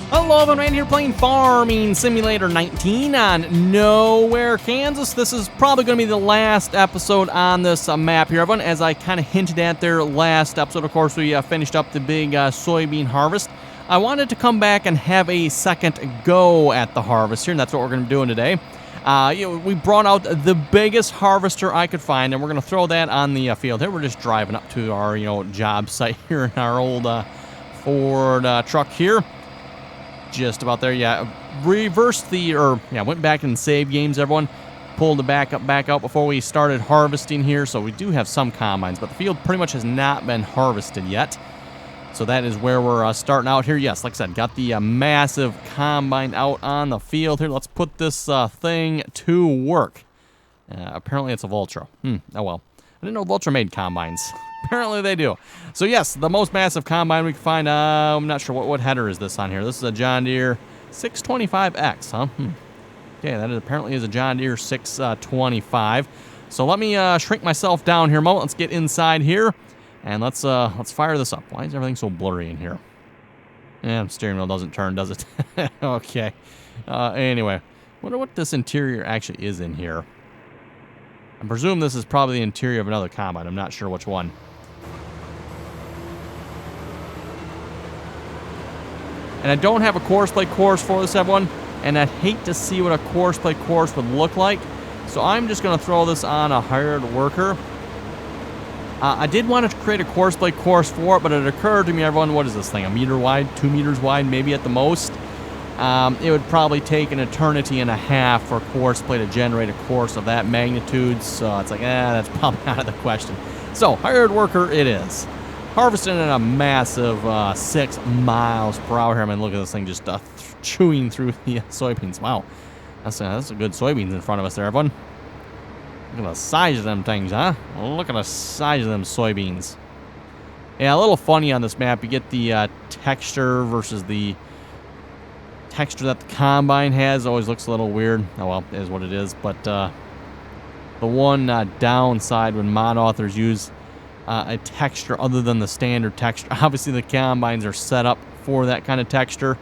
Hello, everyone, right here playing Farming Simulator 19 on Nowhere, Kansas. This is probably going to be the last episode on this map here, everyone. As I kind of hinted at their last episode, of course, we finished up the big soybean harvest. I wanted to come back and have a second go at the harvest here, and that's what we're going to be doing today. We brought out the biggest harvester I could find, and we're going to throw that on the field here. We're just driving up to our, job site here in our old Ford truck here. Just about there, yeah. Went back and saved games, everyone. Pulled the back out before we started harvesting here, so we do have some combines, but the field pretty much has not been harvested yet. So that is where we're starting out here. Yes, like I said, got the massive combine out on the field here. Let's put this thing to work. Apparently it's a Vultra. Oh well. I didn't know Vultra made combines. Apparently they do. So yes, the most massive combine we can find. I'm not sure what header is this on here. This is a John Deere 625X, huh? Okay, that apparently is a John Deere 625. So let me shrink myself down here a moment. Let's get inside here, and let's fire this up. Why is everything so blurry in here? The steering wheel doesn't turn, does it? Okay. Anyway, wonder what this interior actually is in here. I presume this is probably the interior of another combine. I'm not sure which one. And I don't have a Courseplay course for this, everyone. And I'd hate to see what a Courseplay course would look like. So I'm just going to throw this on a hired worker. I did want to create a Courseplay course for it, but it occurred to me, everyone, what is this thing? 1 meter wide, 2 meters wide, maybe at the most. It would probably take an eternity and a half for Courseplay to generate a course of that magnitude. So it's like, that's probably out of the question. So, hired worker it is. Harvesting at a massive 6 miles per hour here. I mean, look at this thing just chewing through the soybeans. Wow. That's a good soybeans in front of us there, everyone. Look at the size of them things, huh? Look at the size of them soybeans. Yeah, a little funny on this map. You get the texture versus the texture that the combine has. Always looks a little weird. Oh well, it is what it is. But the one downside when mod authors use a texture other than the standard texture, obviously the combines are set up for that kind of texture.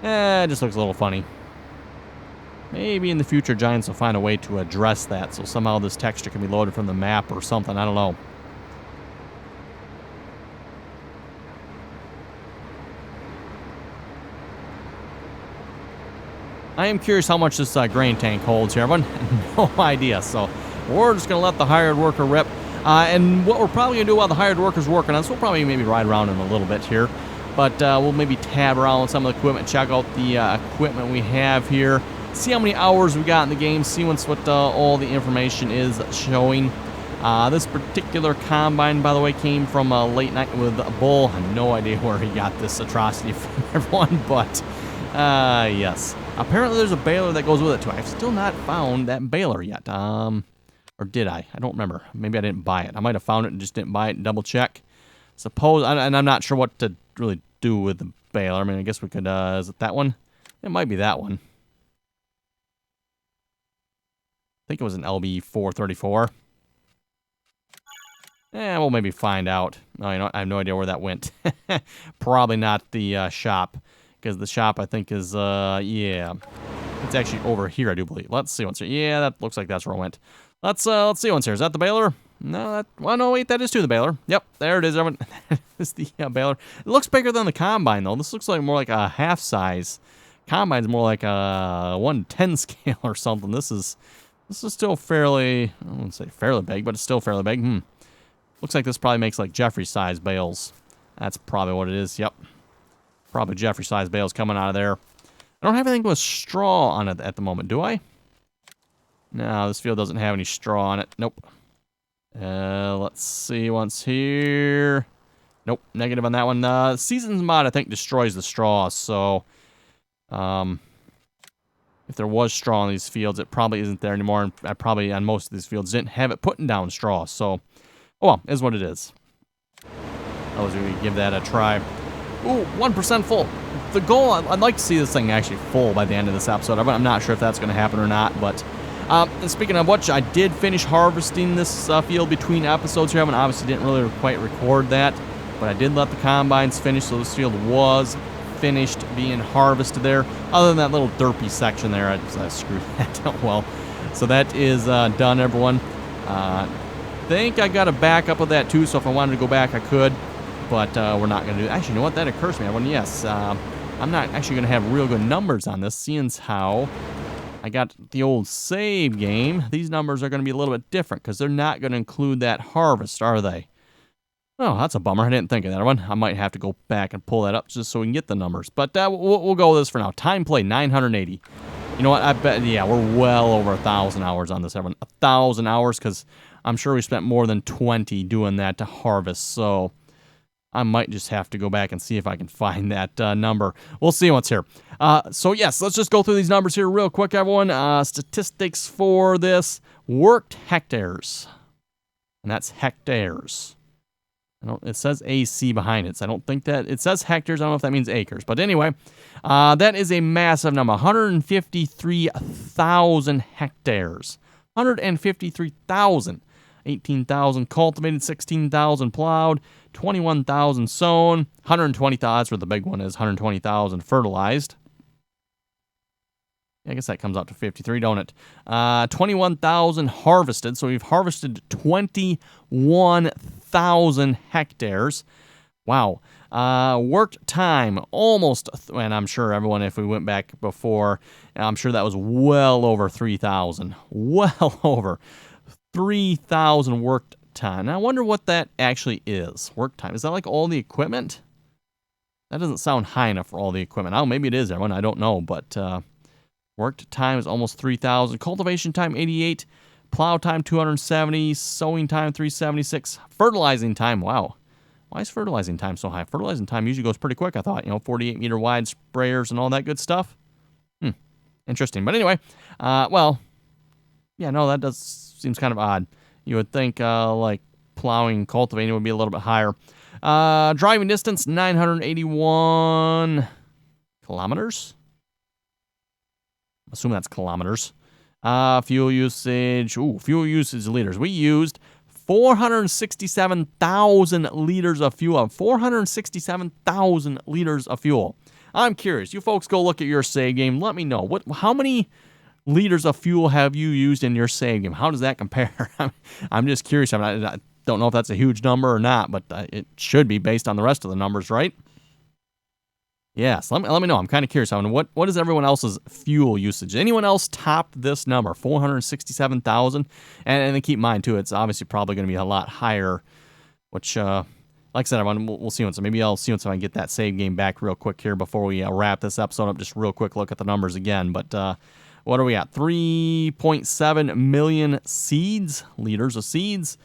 It just looks a little funny. Maybe in the future Giants will find a way to address that, so somehow this texture can be loaded from the map or something. I don't know. I am curious how much this grain tank holds here, everyone. No idea, so we're just going to let the hired worker rip. And what we're probably going to do while the hired worker's working on this, we'll probably maybe ride around in a little bit here. But we'll maybe tab around with some of the equipment, check out the equipment we have here, see how many hours we got in the game, see what all the information is showing. This particular combine, by the way, came from Late Night with a Bull. I have no idea where he got this atrocity from, everyone, but yes. Apparently there's a baler that goes with it too. I've still not found that baler yet. Or did I? I don't remember. Maybe I didn't buy it. I might have found it and just didn't buy it and double check. And I'm not sure what to really do with the baler. I mean, I guess we could, is it that one? It might be that one. I think it was an LB 434. We'll maybe find out. Oh, you know what? I have no idea where that went. Probably not the shop. Because the shop, I think, is, yeah. It's actually over here, I do believe. Let's see what's here. Yeah, that looks like that's where it went. Let's see what's here. Is that the baler? No, well, no, wait, that is too the baler. Yep, there it is, everyone. It's the baler. It looks bigger than the combine, though. This looks like more like a half size. Combine's more like a 1/10 scale or something. This is still fairly, I wouldn't say fairly big, but it's still fairly big. Looks like this probably makes like Jeffrey size bales. That's probably what it is. Yep. Probably Jeffrey size bales coming out of there. I don't have anything with straw on it at the moment, do I? No, this field doesn't have any straw on it. Nope. Let's see what's here. Nope, negative on that one. Seasons mod, I think, destroys the straw, so if there was straw on these fields, it probably isn't there anymore, and I probably, on most of these fields, didn't have it putting down straw, so, oh well, is what it is. I was going to give that a try. Ooh, 1% full. The goal, I'd like to see this thing actually full by the end of this episode. I'm not sure if that's going to happen or not, but speaking of which, I did finish harvesting this field between episodes here. I obviously didn't really quite record that, but I did let the combines finish, so this field was finished being harvested there. Other than that little derpy section there, I screwed that up well. So that is done, everyone. I think I got a backup of that too, so if I wanted to go back, I could. But we're not going to do that. Actually, you know what? That occurs to me. Yes, I'm not actually going to have real good numbers on this, seeing as how I got the old save game. These numbers are going to be a little bit different because they're not going to include that harvest, are they? Oh, that's a bummer. I didn't think of that one. I might have to go back and pull that up just so we can get the numbers. But we'll go with this for now. Time play, 980. You know what? I bet, yeah, we're well over 1,000 hours on this, everyone. 1,000 hours because I'm sure we spent more than 20 doing that to harvest. So I might just have to go back and see if I can find that number. We'll see what's here. So, yes, let's just go through these numbers here real quick, everyone. Statistics for this. Worked hectares. And that's hectares. It says AC behind it, so I don't think that... It says hectares. I don't know if that means acres. But anyway, that is a massive number. 153,000 hectares. 153,000. 18,000 cultivated, 16,000 plowed, 21,000 sown, 120,000, that's where the big one is, 120,000 fertilized. I guess that comes out to 53, don't it? 21,000 harvested, so we've harvested 21,000 hectares. Wow. Worked time, almost, and I'm sure everyone, if we went back before, I'm sure that was well over 3,000. Well over 3,000 worked time. Now, I wonder what that actually is. Work time. Is that like all the equipment? That doesn't sound high enough for all the equipment. Oh, maybe it is, everyone. I don't know, but worked time is almost 3,000. Cultivation time, 88. Plow time, 270. Sowing time, 376. Fertilizing time, wow. Why is fertilizing time so high? Fertilizing time usually goes pretty quick, I thought. 48-meter wide sprayers and all that good stuff. Interesting. But anyway, well, yeah, no, that seems kind of odd. You would think, like, plowing, cultivating would be a little bit higher. Driving distance, 981 kilometers. I assume that's kilometers. Fuel usage. Ooh, fuel usage liters. We used 467,000 liters of fuel. 467,000 liters of fuel. I'm curious. You folks go look at your save game. Let me know. How many liters of fuel have you used in your save game? How does that compare? I'm just curious. I don't know if that's a huge number or not, but it should be based on the rest of the numbers, right? Yes, let me know. I'm kind of curious. What is everyone else's fuel usage? Anyone else top this number, 467,000? And then keep in mind, too, it's obviously probably going to be a lot higher, which, like I said, everyone, we'll see once. So maybe I'll see once I can get that save game back real quick here before we wrap this episode up. Just real quick look at the numbers again. But what are we at? 3.7 million seeds, liters of seeds.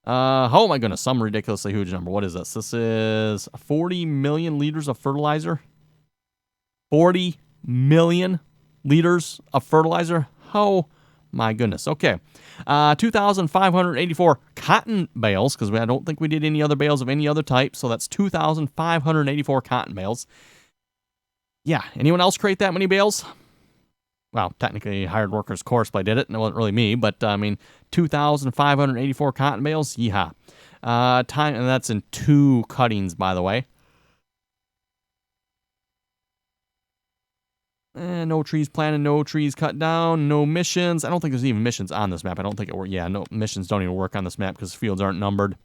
Oh my goodness, some ridiculously huge number. What is this? This is 40 million liters of fertilizer. 40 million liters of fertilizer. Oh my goodness. Okay. 2,584 cotton bales, because I don't think we did any other bales of any other type. So that's 2,584 cotton bales. Yeah. Anyone else create that many bales? Well, technically, hired workers Courseplay did it, and it wasn't really me, but 2,584 cotton bales, yeehaw. Time, and that's in 2 cuttings, by the way. No trees planted, no trees cut down, no missions. I don't think there's even missions on this map. I don't think it works. Yeah, no missions don't even work on this map because fields aren't numbered.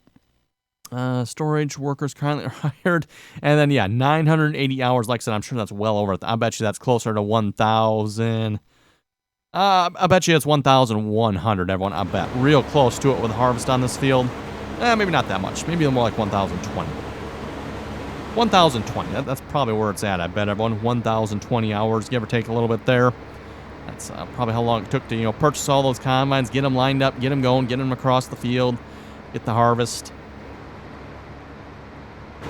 Storage workers currently hired. And then, yeah, 980 hours. Like I said, I'm sure that's well over. I bet you that's closer to 1,000. I bet you it's 1,100, everyone. I bet. Real close to it with harvest on this field. Maybe not that much. Maybe more like 1,020. 1,020. That's probably where it's at, I bet, everyone. 1,020 hours, give or take a little bit there. That's probably how long it took to, purchase all those combines, get them lined up, get them going, get them across the field, get the harvest.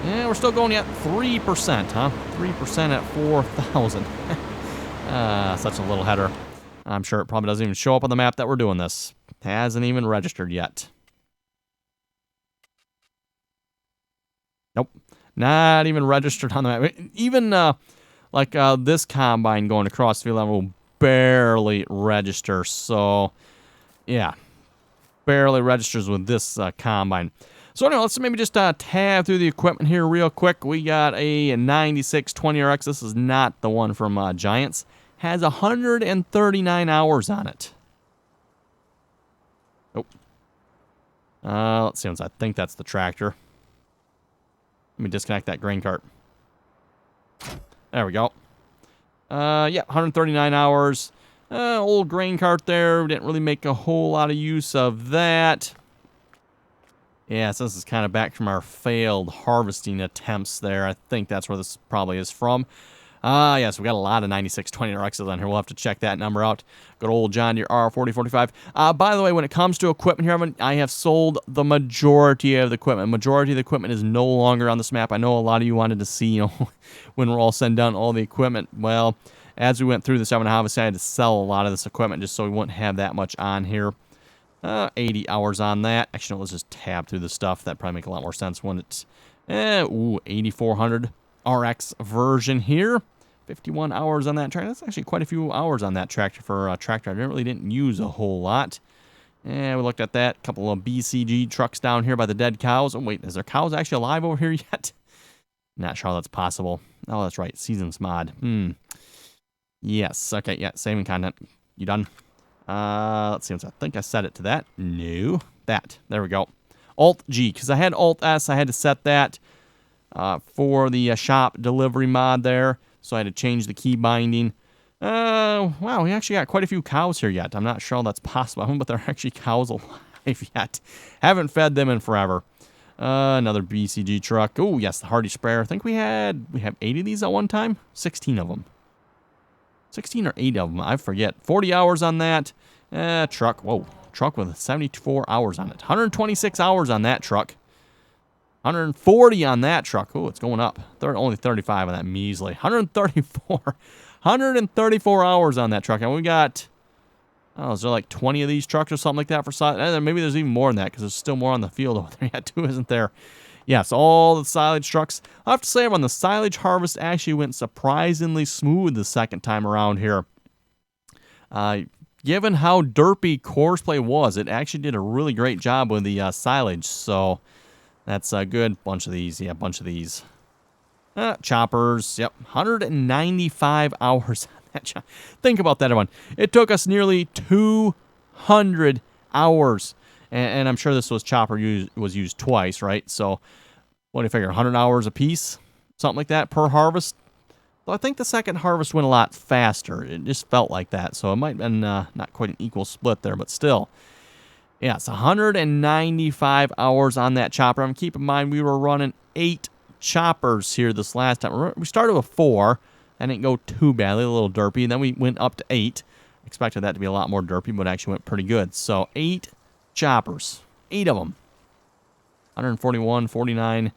Yeah, we're still going at 3%, huh? 3% at 4,000. Such a little header. I'm sure it probably doesn't even show up on the map that we're doing this. Hasn't even registered yet. Nope. Not even registered on the map. Even this combine going across the field level will barely register. So, yeah, barely registers with this combine. So anyway, let's maybe just tab through the equipment here real quick. We got a 9620RX. This is not the one from Giants. Has 139 hours on it. Oh. Let's see. I think that's the tractor. Let me disconnect that grain cart. There we go. Yeah, 139 hours. Old grain cart there. We didn't really make a whole lot of use of that. Yeah, so this is kind of back from our failed harvesting attempts there. I think that's where this probably is from. Yes, we got a lot of 9620RXs on here. We'll have to check that number out. Good old John Deere R4045. By the way, when it comes to equipment here, I have sold the majority of the equipment. Majority of the equipment is no longer on this map. I know a lot of you wanted to see, when we're all said and done, all the equipment. Well, as we went through this, obviously I had to sell a lot of this equipment just so we wouldn't have that much on here. 80 hours on that. Actually, no, let's just tab through the stuff. That'd probably make a lot more sense when it's 8400 RX version here. 51 hours on that tractor. That's actually quite a few hours on that tractor for a tractor I really didn't use a whole lot. And we looked at that. A couple of BCG trucks down here by the dead cows. Oh, wait, is there cows actually alive over here yet? Not sure how that's possible. Oh, that's right. Seasons mod. Yes. Okay, yeah, saving content. You done? Let's see. I think I set it to that. No. That. There we go. Alt-G. Because I had Alt-S. I had to set that for the shop delivery mod there. So I had to change the key binding. Wow, we actually got quite a few cows here yet. I'm not sure how that's possible, but there are actually cows alive yet. Haven't fed them in forever. Another BCG truck. Oh, yes, the Hardy sprayer. I think we have 8 of these at one time. 16 of them. 16 or 8 of them. I forget. 40 hours on that. Truck. Whoa. Truck with 74 hours on it. 126 hours on that truck. 140 on that truck. Oh, it's going up. Only 35 on that measly. 134 hours on that truck. And we got, is there like 20 of these trucks or something like that for silage? Maybe there's even more than that because there's still more on the field over there. Yeah, 2 isn't there. Yes, all the silage trucks. I have to say, everyone, the silage harvest actually went surprisingly smooth the second time around here. Given how derpy Courseplay was, it actually did a really great job with the silage. So that's a good bunch of these. Yeah, a bunch of these. Choppers. Yep, 195 hours on that chopper. Think about that, everyone. It took us nearly 200 hours. And I'm sure this was chopper was used twice, right? So, what do you figure? 100 hours a piece? Something like that per harvest? So I think the second harvest went a lot faster. It just felt like that. So it might have been not quite an equal split there, but still. Yeah, it's 195 hours on that chopper. And keep in mind, we were running 8 choppers here this last time. We started with 4. That didn't go too badly, a little derpy. And then we went up to 8. Expected that to be a lot more derpy, but it actually went pretty good. So 8 choppers. 8 of them. 141, 49.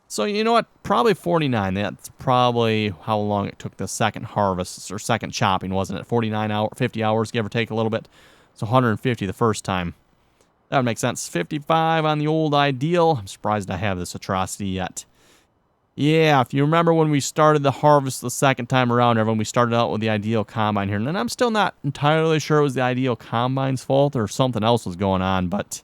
So you know what? Probably 49. That's probably how long it took the second harvest, or second chopping, wasn't it? 49 hours, 50 hours, give or take a little bit. So 150 the first time. That would make sense. 55 on the old ideal. I'm surprised I have this atrocity yet. Yeah, if you remember when we started the harvest the second time around, everyone, we started out with the ideal combine here. And I'm still not entirely sure it was the ideal combine's fault or something else was going on. But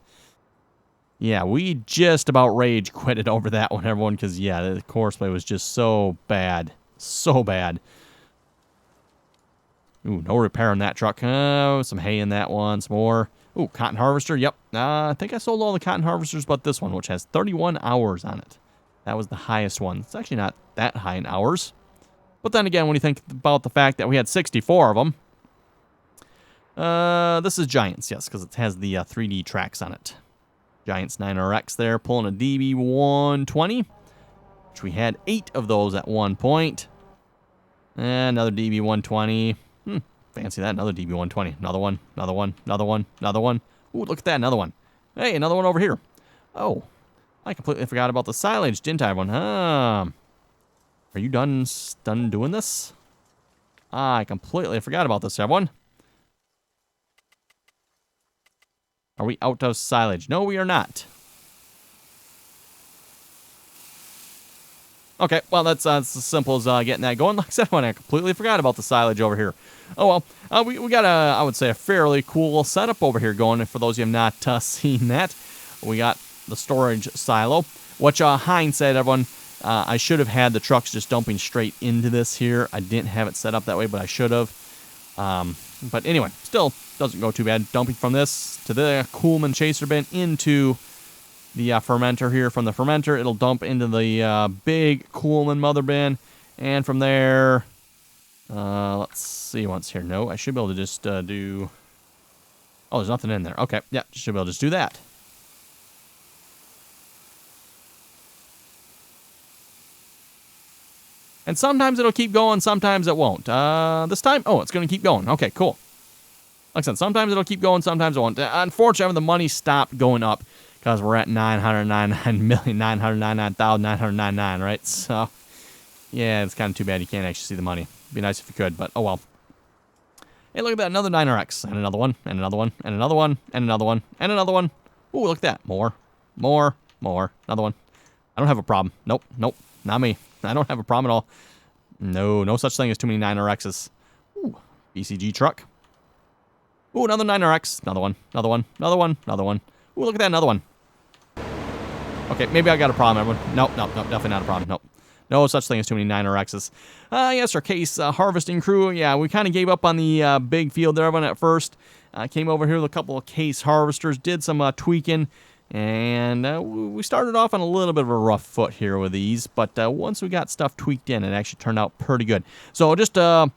yeah, we just about rage quitted over that one, everyone. Because yeah, the Courseplay was just so bad. So bad. Ooh, no repair on that truck. Some hay in that one. Some more. Ooh, cotton harvester. Yep. I think I sold all the cotton harvesters but this one, which has 31 hours on it. That was the highest one. It's actually not that high in hours. But then again, when you think about the fact that we had 64 of them. This is Giants, yes, because it has the 3D tracks on it. Giants 9RX there, pulling a DB120. Which we had 8 of those at one point. And another DB120. Fancy that, another DB120. Another one, another one, another one, another one. Ooh, look at that, another one. Hey, another one over here. Oh, I completely forgot about the silage, didn't I, everyone? Are you done doing this? I completely forgot about this, everyone. Are we out of silage? No, we are not. Okay, well, that's as simple as getting that going. Like I said, I completely forgot about the silage over here. Oh, well, we got I would say, a fairly cool setup over here going. And for those of you who have not seen that, we got the storage silo, which, hindsight, everyone, I should have had the trucks just dumping straight into this here. I didn't have it set up that way, but I should have. But anyway, still doesn't go too bad. Dumping from this to the Coolman chaser bin into the fermenter here. From the fermenter, it'll dump into the big Coolman mother bin. And from there, let's see once here. No, I should be able to just do... Oh, there's nothing in there. Okay, yeah, should be able to just do that. And sometimes it'll keep going, sometimes it won't. This time, oh, it's going to keep going. Okay, cool. Like I said, sometimes it'll keep going, sometimes it won't. Unfortunately, the money stopped going up because we're at 999,999,999, right? So, yeah, it's kind of too bad you can't actually see the money. It'd be nice if you could, but oh well. Hey, look at that, another 9RX, and another one, and another one, and another one, and another one, and another one. Ooh, look at that. More, another one. I don't have a problem. Nope, not me. I don't have a problem at all. No such thing as too many 9RXs. Ooh, BCG truck. Ooh, another 9RX. Another one. Ooh, look at that, another one. Okay, maybe I got a problem, everyone. Nope, definitely not a problem. Nope. No such thing as too many 9RXs. Yes, our case harvesting crew. Yeah, we kind of gave up on the big field there, everyone, at first. Came over here with a couple of case harvesters, did some tweaking. And we started off on a little bit of a rough foot here with these, but once we got stuff tweaked in, it actually turned out pretty good. So just real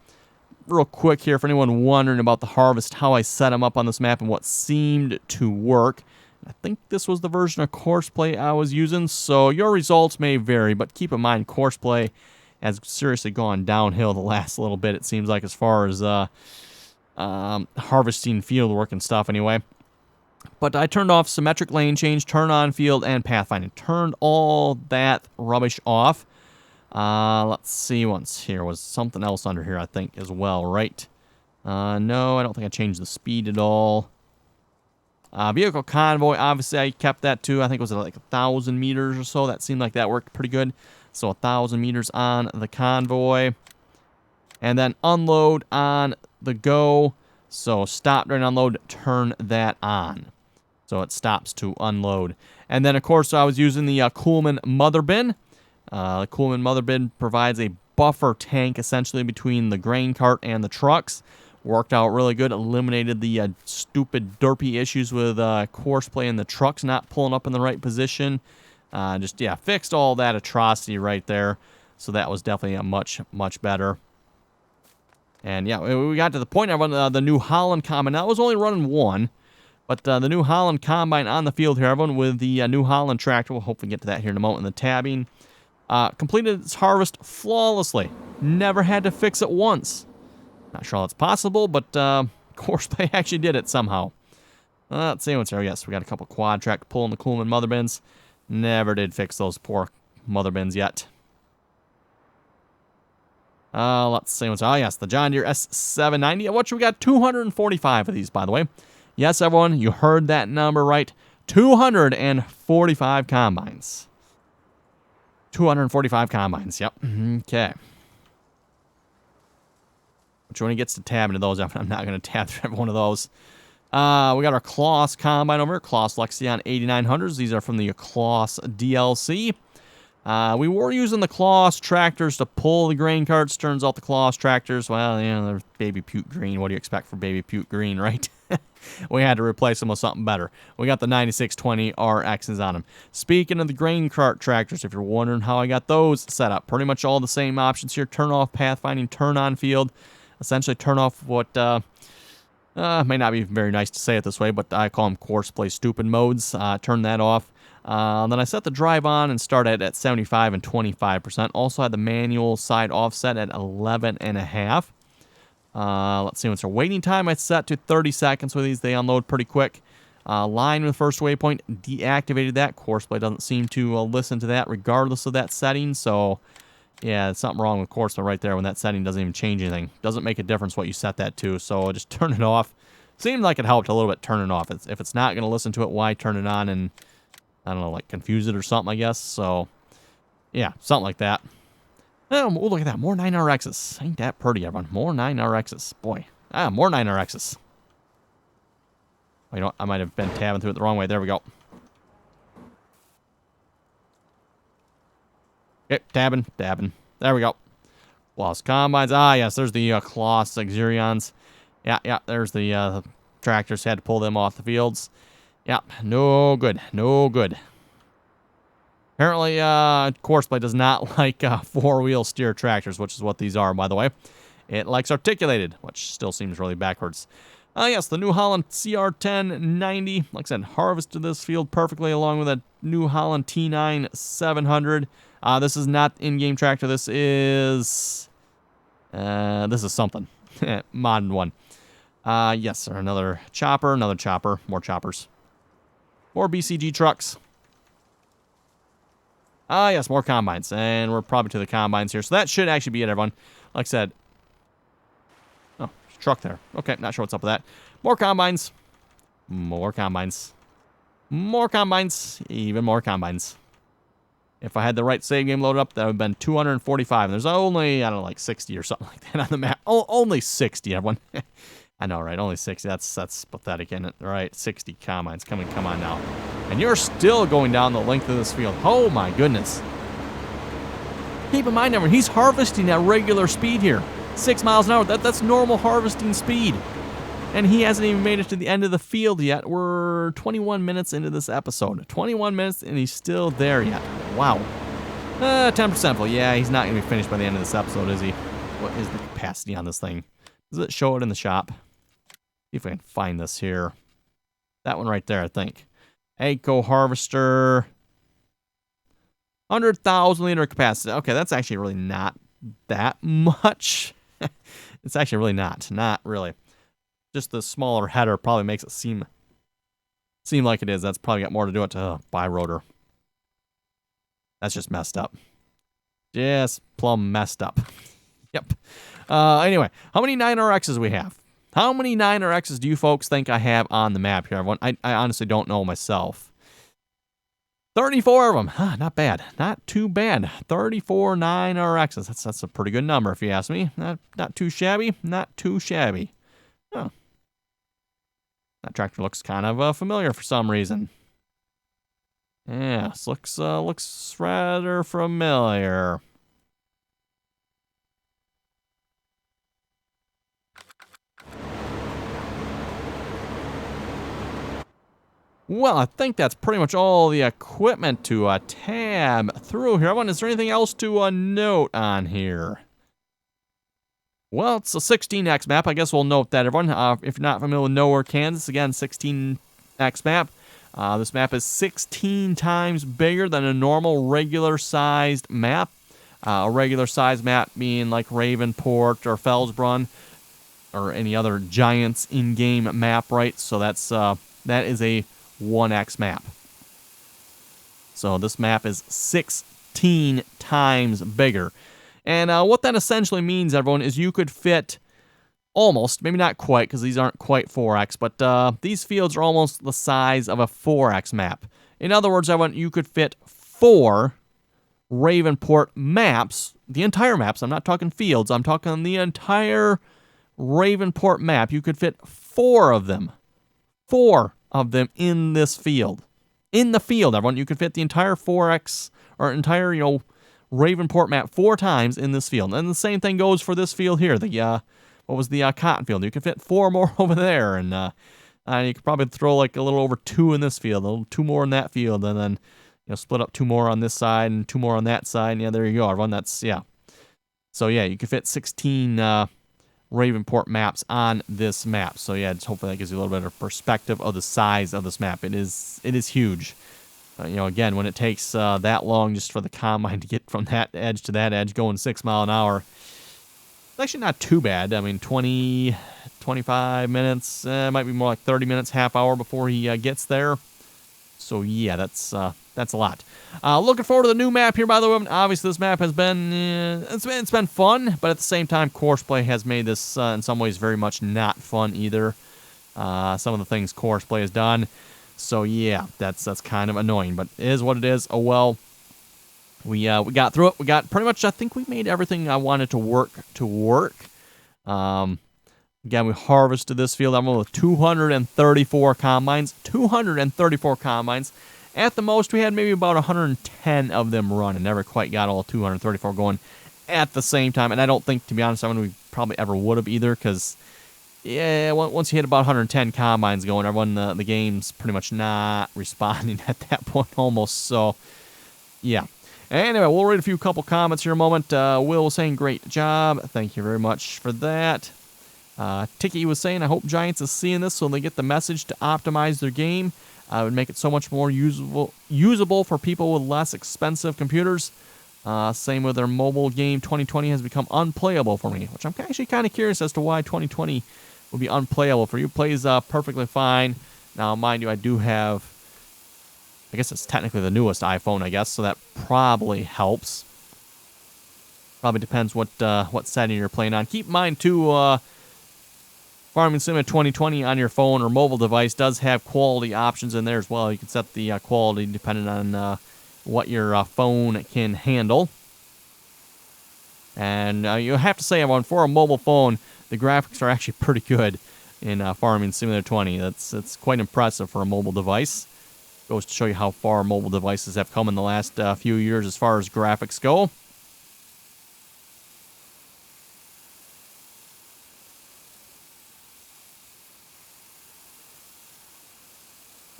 quick here, for anyone wondering about the harvest, how I set them up on this map and what seemed to work. I think this was the version of Courseplay I was using, so your results may vary, but keep in mind, Courseplay has seriously gone downhill the last little bit, it seems like, as far as harvesting field work and stuff anyway. But I turned off symmetric lane change, turn on field, and pathfinding. Turned all that rubbish off. Let's see once here. Was something else under here, I think, as well, right? No, I don't think I changed the speed at all. Vehicle convoy, obviously I kept that too. I think it was like 1,000 meters or so. That seemed like that worked pretty good. So 1,000 meters on the convoy. And then unload on the go. So stop during unload, turn that on. So it stops to unload. And then, of course, I was using the Coolman mother bin. The Coolman mother bin provides a buffer tank, essentially, between the grain cart and the trucks. Worked out really good. Eliminated the stupid derpy issues with Courseplay and the trucks not pulling up in the right position. Fixed all that atrocity right there. So that was definitely a much better. And yeah, we got to the point of the New Holland Combine. Now, I was only running one, but the New Holland Combine on the field here, everyone, with the New Holland tractor. We'll hopefully get to that here in a moment in the tabbing. Completed its harvest flawlessly. Never had to fix it once. Not sure how it's possible, but Courseplay actually did it somehow. Let's see what's here. Yes, we got a couple quad track pulling the Coolman mother bins. Never did fix those poor mother bins yet. Let's see what's... Oh, yes, the John Deere S790. Which we got 245 of these, by the way. Yes, everyone, you heard that number right. 245 combines. 245 combines, yep. Okay. Which one gets to tab into those? I'm not going to tab through every one of those. We got our Kloss combine over here. Kloss Lexion 8900s. These are from the Kloss DLC. We were using the Kloss tractors to pull the grain carts. Turns out the Kloss tractors, well, you know, they're baby puke green. What do you expect for baby puke green, right? We had to replace them with something better. We got the 9620 RXs on them. Speaking of the grain cart tractors, if you're wondering how I got those set up, pretty much all the same options here. Turn off pathfinding, turn on field. Essentially turn off what may not be very nice to say it this way, but I call them Courseplay stupid modes. Turn that off. Then I set the drive on and start at 75 and 25%. Also had the manual side offset at 11.5. Let's see what's our waiting time. I set to 30 seconds with these. They unload pretty quick. Line with first waypoint, deactivated that. Courseplay doesn't seem to listen to that regardless of that setting. So, yeah, there's something wrong with Courseplay right there when that setting doesn't even change anything. Doesn't make a difference what you set that to. So just turn it off. Seemed like it helped a little bit turn it off. If it's not going to listen to it, why turn it on and, I don't know, like confuse it or something, I guess. So, Yeah, something like that. Oh, look at that. More 9RXs. Ain't that pretty, everyone. More 9RXs. Boy. More 9RXs. Oh, you know what? I might have been tabbing through it the wrong way. There we go. Okay, tabbing. There we go. Lost combines. Yes, there's the Kloss Xerions. Yeah, there's the tractors. Had to pull them off the fields. Yeah, no good. Apparently, Courseplay does not like four-wheel steer tractors, which is what these are, by the way. It likes articulated, which still seems really backwards. Yes, the New Holland CR1090. Like I said, harvested this field perfectly along with a New Holland T9 700. This is not in-game tractor. This is something. Modern one. Yes, sir. Another chopper, more choppers. More BCG trucks. Yes, more combines. And we're probably to the combines here. So that should actually be it, everyone. Like I said. Oh, truck there. Okay, not sure what's up with that. More combines. More combines. More combines. Even more combines. If I had the right save game loaded up, that would have been 245. And there's only, I don't know, like 60 or something like that on the map. Oh, only 60, everyone. I know, right? Only 60. That's pathetic, isn't it? All right, 60 combines. Come on now. And you're still going down the length of this field. Oh, my goodness. Keep in mind, everyone, he's harvesting at regular speed here. 6 miles an hour. That's normal harvesting speed. And he hasn't even made it to the end of the field yet. We're 21 minutes into this episode. 21 minutes, and he's still there yet. Wow. 10% full. Yeah, he's not going to be finished by the end of this episode, is he? What is the capacity on this thing? Does it show it in the shop? See if I can find this here. That one right there, I think. Eco Harvester. 100,000 liter capacity. Okay, that's actually really not that much. It's actually really not. Not really. Just the smaller header probably makes it seem like it is. That's probably got more to do with it. Bi-rotor. That's just messed up. Just plumb messed up. Yep. Anyway, how many 9RXs we have? How many 9RXs do you folks think I have on the map here, everyone? I honestly don't know myself. 34 of them. Huh, not bad. Not too bad. 34 9RXs. That's a pretty good number, if you ask me. Not too shabby. Not too shabby. Oh. That tractor looks kind of familiar for some reason. Yeah, this looks rather familiar. Well, I think that's pretty much all the equipment to tab through here. Is there anything else to note on here? Well, it's a 16x map. I guess we'll note that, everyone. If you're not familiar with Nowhere, Kansas, again, 16x map. This map is 16 times bigger than a normal regular-sized map. A regular-sized map being like Ravenport or Felsbrunn or any other Giants in-game map, right? So that is a 1x map. So this map is 16 times bigger. And what that essentially means, everyone, is you could fit almost, maybe not quite, because these aren't quite 4x, but these fields are almost the size of a 4x map. In other words, everyone, you could fit 4 Ravenport maps, the entire maps. I'm not talking fields. I'm talking the entire Ravenport map. You could fit 4 of them. 4 of them in this field. In the field, everyone. You could fit the entire 4x, or entire, Ravenport map 4 times in this field. And the same thing goes for this field here. The, what was the cotton field? You could fit 4 more over there. And you could probably throw like a little over 2 in this field, 2 more in that field, and then, split up 2 more on this side and 2 more on that side. And yeah, there you go, everyone. That's, yeah. So yeah, you could fit 16 Ravenport maps on this map. So yeah, hopefully that gives you a little bit of perspective of the size of this map. It is huge. Again, when it takes that long just for the combine to get from that edge to that edge going 6 miles an hour, it's actually not too bad. I mean, 20, 25 minutes, might be more like 30 minutes, half hour before he gets there. So yeah, that's a lot. Looking forward to the new map here, by the way. Obviously, this map has been, it's been fun, but at the same time, Courseplay has made this, in some ways, very much not fun either. Some of the things Courseplay has done. So yeah, that's kind of annoying, but it is what it is. Oh well. We got through it. We got pretty much, I think we made everything I wanted to work. Again, we harvested this field. I'm with 234 combines. 234 combines. At the most, we had maybe about 110 of them running. Never quite got all 234 going at the same time. And I don't think, to be honest, we probably ever would have either, because, yeah, once you hit about 110 combines going, everyone, the game's pretty much not responding at that point almost. So, yeah. Anyway, we'll read a couple comments here in a moment. Will was saying, great job. Thank you very much for that. Tiki was saying, I hope Giants is seeing this so they get the message to optimize their game. It would make it so much more usable for people with less expensive computers. Same with their mobile game. 2020 has become unplayable for me, which I'm actually kind of curious as to why 2020 would be unplayable for you. It plays perfectly fine. Now, mind you, I do have, I guess it's technically the newest iPhone, I guess, so that probably helps. Probably depends what setting you're playing on. Keep in mind, too, Farming Simulator 2020 on your phone or mobile device does have quality options in there as well. You can set the quality depending on what your phone can handle. And you have to say, everyone, for a mobile phone, the graphics are actually pretty good in Farming Simulator 20. That's quite impressive for a mobile device. Goes to show you how far mobile devices have come in the last few years as far as graphics go.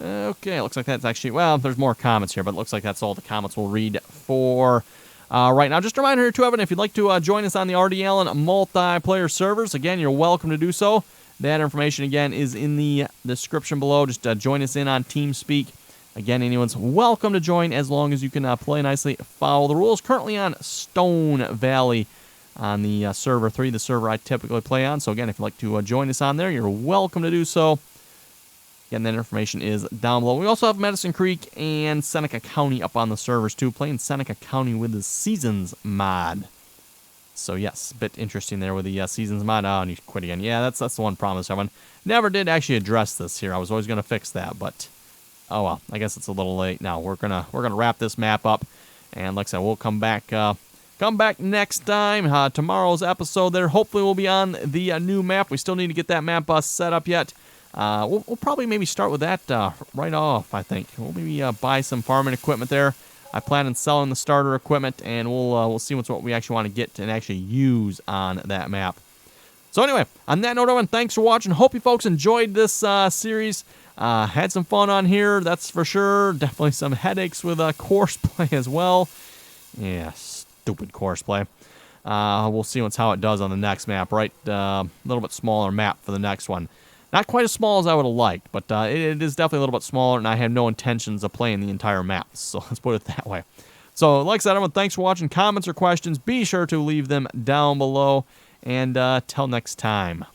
Okay, looks like that's actually, well, there's more comments here, but it looks like that's all the comments we'll read for right now. Just a reminder here, too, Evan, if you'd like to join us on the RDAllen multiplayer servers, again, you're welcome to do so. That information, again, is in the description below. Just join us in on TeamSpeak. Again, anyone's welcome to join as long as you can play nicely, follow the rules. Currently on Stone Valley on the server 3, the server I typically play on. So, again, if you'd like to join us on there, you're welcome to do so. Again, that information is down below. We also have Medicine Creek and Seneca County up on the servers, too, playing Seneca County with the Seasons mod. So, yes, a bit interesting there with the Seasons mod. Oh, and you quit again. Yeah, that's the one problem with everyone. Never did actually address this here. I was always going to fix that, but oh well. I guess it's a little late now. We're gonna wrap this map up, and like I said, we'll come back next time. Tomorrow's episode there hopefully will be on the new map. We still need to get that map set up yet. We'll probably maybe start with that right off, I think. We'll maybe buy some farming equipment there. I plan on selling the starter equipment, and we'll see what we actually want to get and actually use on that map. So anyway, on that note, everyone, thanks for watching. Hope you folks enjoyed this series. Had some fun on here, that's for sure. Definitely some headaches with Courseplay as well. Yeah, stupid Courseplay. We'll see how it does on the next map, right? A little bit smaller map for the next one. Not quite as small as I would have liked, but it is definitely a little bit smaller, and I have no intentions of playing the entire map, so let's put it that way. So, like I said, everyone, thanks for watching. Comments or questions, be sure to leave them down below, and till next time.